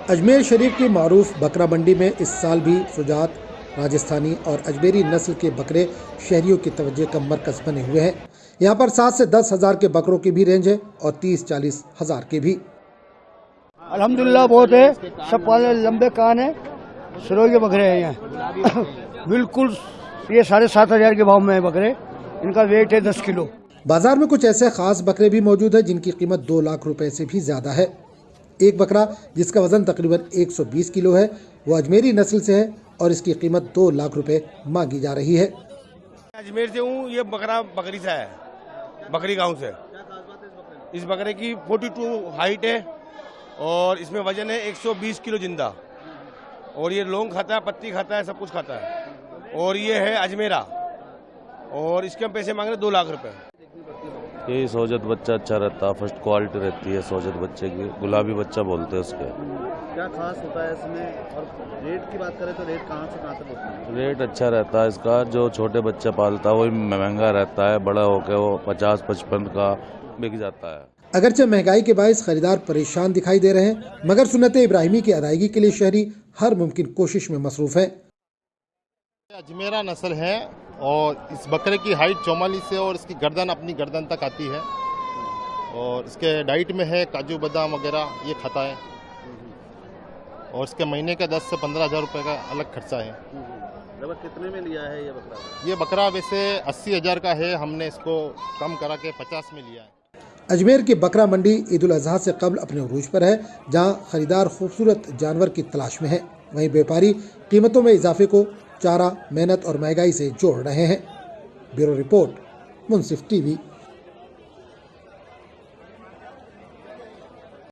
अजमेर शरीफ की मारूफ बकरा मंडी में इस साल भी सुजात, राजस्थानी और अजमेरी नस्ल के बकरे शहरियों की तवज्जो का मरकज बने हुए हैं। यहाँ पर 7 से 10 हज़ार के बकरों की भी रेंज है और 30-40 हज़ार के भी। अल्हम्दुलिल्लाह बहुत है, सब वाले लंबे कान है, सरोई के बकरे हैं यहाँ। बिल्कुल ये 7,500 के भाव में है बकरे, इनका वेट है 10 किलो। बाजार में कुछ ऐसे खास बकरे भी मौजूद है जिनकी कीमत 2 लाख रुपए से भी ज्यादा है। एक बकरा जिसका वजन तकरीबन 120 किलो है वो अजमेरी नस्ल से है और इसकी कीमत 2 लाख रुपए मांगी जा रही है। अजमेर से हूँ, ये बकरा बकरी से है, बकरी गांव से। इस बकरे की 42 हाइट है और इसमें वजन है 120 किलो जिंदा, और ये लौंग खाता है, पत्ती खाता है, सब कुछ खाता है, और ये है अजमेरा, और इसके हम पैसे मांग रहे 2 लाख रुपए। ये सोजत बच्चा अच्छा रहता है, फर्स्ट क्वालिटी रहती है सोजत बच्चे की, गुलाबी बच्चा बोलते हैं उसके। क्या खास होता है इसमें, और रेट की बात करें तो रेट कहाँ से कहाँ तक होता है? रेट अच्छा रहता है इसका, जो छोटे बच्चे पालता है वही महंगा रहता है, बड़ा होकर वो 50-55 का बिक जाता है। अगरचे महंगाई के बायस खरीदार परेशान दिखाई दे रहे हैं, मगर सुन्नत इब्राहिमी की अदायगी के लिए शहरी हर मुमकिन कोशिश में मसरूफ है। अजमेरा नस्ल है और इस बकरे की हाइट 44 है और इसकी गर्दन अपनी गर्दन तक आती है, और इसके डाइट में है काजू बादाम वगैरह ये खाता है, और इसके महीने का 10 से 15 हज़ार रुपये का अलग खर्चा है। लगभग कितने में लिया है ये बकरा? ये बकरा वैसे 80 हज़ार का है, हमने इसको कम करा के 50 में लिया है। अजमेर की बकरा मंडी ईद उल अजहा से कबल अपने उरूज पर है, जहां खरीदार खूबसूरत जानवर की तलाश में है, वहीं व्यापारी कीमतों में इजाफे को चारा, मेहनत और महंगाई से जोड़ रहे हैं। ब्यूरो रिपोर्ट, मुंसिफ टीवी।